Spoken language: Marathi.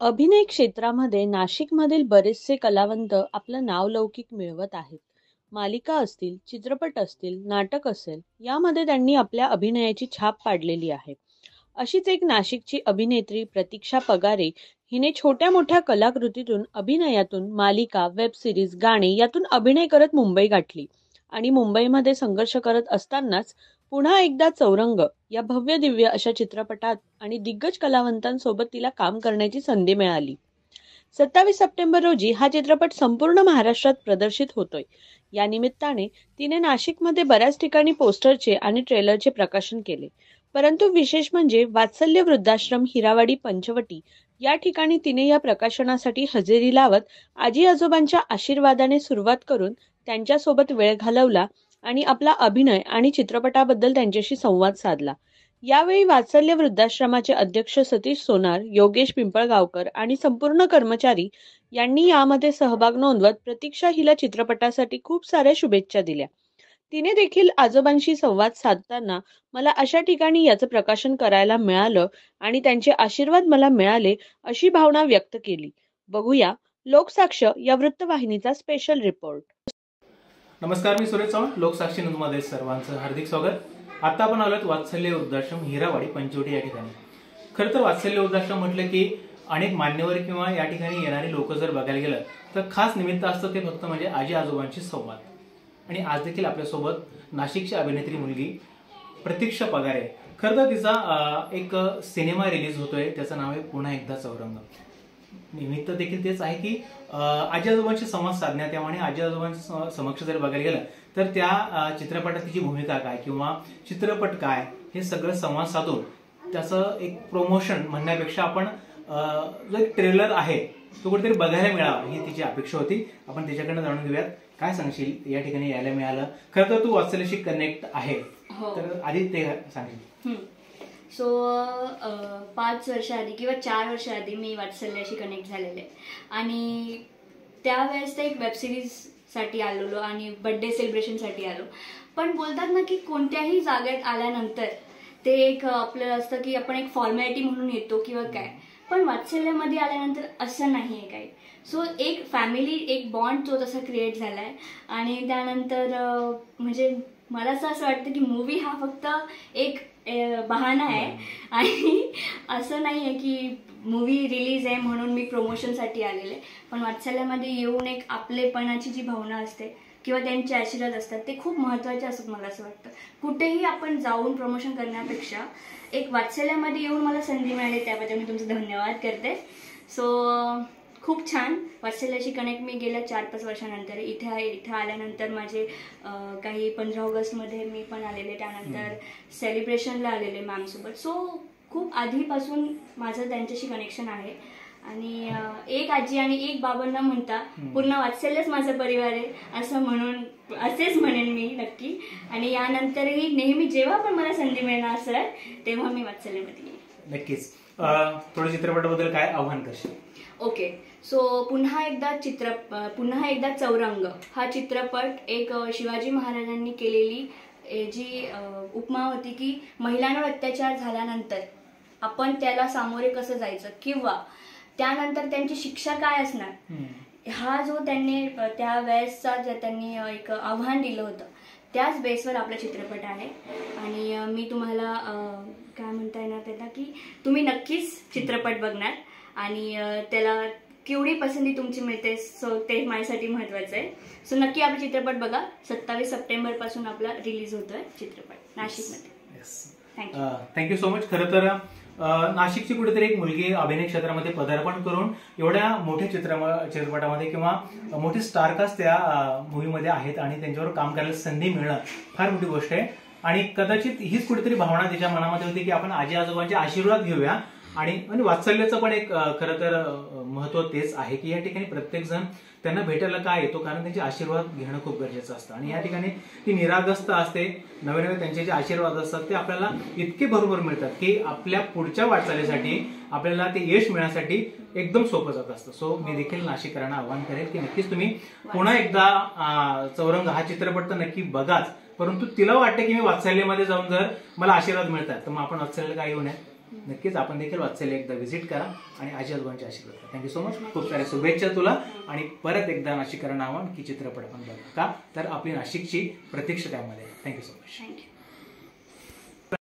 अभिनय क्षेत्रामध्ये नाशिकमधील बरेचसे कलावंत आपलं नाव लौकिक मिळवत आहेत. मालिका असतील, चित्रपट असतील, नाटक असेल, यामध्ये त्यांनी आपल्या अभिनयाची छाप पाडलेली आहे. अशीच एक नाशिकची अभिनेत्री प्रतीक्षा पगारे हिने छोट्या मोठ्या कलाकृतीतून, अभिनयातून, मालिका, वेब सिरीज, गाणे यातून अभिनय करत मुंबई गाठली आणि मुंबईमध्ये संघर्ष करत असतानाच पुन्हा एकदा चौरंग या भव्य दिव्य अशा चित्रपटात आणि दिग्गज कलावंतांसोबत तिला काम करण्याची संधी मिळाली. 27 सप्टेंबर रोजी हा चित्रपट संपूर्ण महाराष्ट्रात प्रदर्शित होतोय. या निमित्ताने तिने नाशिकमध्ये बऱ्याच ठिकाणी पोस्टरचे आणि ट्रेलरचे प्रकाशन केले. परंतु विशेष म्हणजे वात्सल्य वृद्धाश्रम हिरावाडी पंचवटी या ठिकाणी तिने या प्रकाशनासाठी हजेरी लावत आजी आजोबांच्या आशीर्वादाने सुरुवात करून त्यांच्यासोबत वेळ घालवला आणि आपला अभिनय आणि चित्रपटाबद्दल त्यांच्याशी संवाद साधला. यावेळी वात्सल्य वृद्धाश्रमाचे अध्यक्ष सतीश सोनार, योगेश पिंपळगावकर आणि संपूर्ण कर्मचारी यांनी यामध्ये सहभाग नोंदवत प्रतीक्षा हिला चित्रपटासाठी खूप साऱ्या शुभेच्छा दिल्या. तिने देखील आजोबांशी संवाद साधताना मला अशा ठिकाणी याचं प्रकाशन करायला मिळालं आणि त्यांचे आशीर्वाद मला मिळाले अशी भावना व्यक्त केली. बघूया लोकसाक्ष या वृत्तवाहिनीचा स्पेशल रिपोर्ट. नमस्कार, मी सुरेश चव्हाण. लोकसाक्षी न्यूजमध्ये सर्वांचं हार्दिक स्वागत. आता आपण आलोत वात्सल्य वृद्धाश्रम हिरावाडी पंचवटी या ठिकाणी. खरं तर वात्सल्य वृद्धाश्रम म्हटलं की अनेक मान्यवर किंवा या ठिकाणी येणारी लोक जर बघायला गेलं तर खास निमित्त असतं ते फक्त म्हणजे आजी आजोबांशी संवाद. आणि आज देखील आपल्यासोबत नाशिकची अभिनेत्री मुलगी प्रतीक्षा पगारे. खरं तर तिचा एक सिनेमा रिलीज होतोय, त्याचं नाव आहे पुन्हा एकदा चौरंग. निमित्त देखील तेच आहे की आजी आजोबांशी संवाद साधण्यात यावं आणि आजी आजोबांच्या समक्ष जर बघायला गेलं तर त्या चित्रपटात तिची भूमिका काय किंवा चित्रपट काय हे सगळं संवाद साधून त्याचं एक प्रमोशन म्हणण्यापेक्षा आपण जो एक ट्रेलर आहे तो कुठेतरी बघायला मिळावा ही तिची अपेक्षा होती. आपण तिच्याकडनं जाणून घेऊयात. काय सांगशील, या ठिकाणी यायला मिळालं? खरं तर तू वात्सल्याशी कनेक्ट आहे, तर आधी ते सांगशील. सो 5 वर्षाआधी किंवा 4 वर्षाआधी मी वात्सल्याशी कनेक्ट झालेले आणि त्यावेळेस ते एक वेबसिरीजसाठी आलेलो आणि बर्थडे सेलिब्रेशनसाठी आलो. पण बोलतात ना की कोणत्याही जागेत आल्यानंतर ते एक आपलं असतं की आपण एक फॉर्मॅलिटी म्हणून येतो किंवा काय, पण वात्सल्यामध्ये आल्यानंतर असं नाही आहे काही. सो एक फॅमिली, एक बॉन्ड तो तसा क्रिएट झाला आहे. आणि त्यानंतर म्हणजे मला असं वाटतं की मूवी हा फक्त एक बहाणा आहे आणि असं नाही आहे की मूवी रिलीज आहे म्हणून मी प्रमोशनसाठी आलेले. पण वात्सल्यामध्ये येऊन एक आपलेपणाची जी भावना असते किंवा त्यांचे आशीर्वाद असतात ते खूप महत्त्वाचे असतात. मला असं वाटतं कुठेही आपण जाऊन प्रमोशन करण्यापेक्षा एक वात्सल्यामध्ये येऊन मला संधी मिळाली, त्याबद्दल मी तुमचं धन्यवाद करते. सो खूप छान. वात्सल्याशी कनेक्ट मी गेल्या 4-5 वर्षानंतर इथे आल्यानंतर माझे काही 15 ऑगस्टमध्ये मी पण आलेले, त्यानंतर सेलिब्रेशनला आलेले मॅमसोबत. सो खूप आधीपासून माझं त्यांच्याशी कनेक्शन आहे. आणि एक आजी आणि एक बाबांना म्हणता पूर्ण वात्सल्यच माझा परिवार आहे असेच म्हणेन मी नक्की. आणि यानंतरही नेहमी जेव्हा पण मला संधी मिळणार सर तेव्हा मी वात्सल्यामध्ये येईन नक्कीच. थोडं चित्रपटाबद्दल काय आव्हान करशील? ओके. सो पुन्हा एकदा चौरंग हा चित्रपट एक शिवाजी महाराजांनी केलेली जी उपमा होती की महिलांवर अत्याचार झाल्यानंतर आपण त्याला सामोरे कसं जायचं किंवा त्यानंतर त्यांची शिक्षा काय असणार, हा जो त्यांनी त्या वेळेसचा त्यांनी एक आव्हान दिलं होतं त्याच बेसवर आपला चित्रपट आहे. आणि मी तुम्हाला काय म्हणता येणार त्याला की तुम्ही नक्कीच चित्रपट बघणार आणि त्याला केवढी पसंती तुमची मिळते, सो ते माझ्यासाठी महत्त्वाचं आहे. सो नक्की आपला चित्रपट बघा. 27 सप्टेंबर पासून आपला रिलीज होतोय चित्रपट नाशिकमध्ये. Thank you so much. खरं तर नाशिकची कुठेतरी एक मुलगी अभिनय क्षेत्रामध्ये पदार्पण करून एवढ्या मोठ्या चित्रपटामध्ये किंवा मोठे स्टारकास्ट त्या मूवीमध्ये आहेत आणि त्यांच्यावर काम करायला संधी मिळणं फार मोठी गोष्ट आहे. आणि कदाचित हीच कुठेतरी भावना तिच्या मनामध्ये होती की आपण आजी आजोबांचे आशीर्वाद घेऊया. आणि वात्सल्याचं पण एक खरं तर महत्व तेच आहे की या ठिकाणी प्रत्येक जण त्यांना भेटायला काय येतो, कारण त्यांचे आशीर्वाद घेणं खूप गरजेचं असतं. आणि या ठिकाणी ती निरागस्त असते, नवे नवे त्यांचे जे आशीर्वाद असतात ते आपल्याला इतके भरपूर मिळतात की आपल्या पुढच्या वाटचालीसाठी आपल्याला ते यश मिळण्यासाठी एकदम सोपं जात असतं. सो मी देखील नाशिककरांना आवाहन करेल की नक्कीच तुम्ही पुन्हा एकदा चौरंग हा चित्रपट तर नक्की बघाच, परंतु तिला वाटतं की मी वात्सल्यामध्ये जाऊन जर मला आशीर्वाद मिळतात तर मग आपण वात्सल्याला काय येऊ नये. नक्कीच आपण देखील वात्सल्य एकदा व्हिजिट करा आणि आजी आजोबांचे आशीर्वाद करा. Thank you so much. खूप साऱ्या शुभेच्छा तुला. आणि परत एकदा नाशिककरांना आव्हान की चित्रपट आपण बघा, का तर आपली नाशिकची प्रतीक्षा त्यामध्ये. Thank you so much. थँक्यू.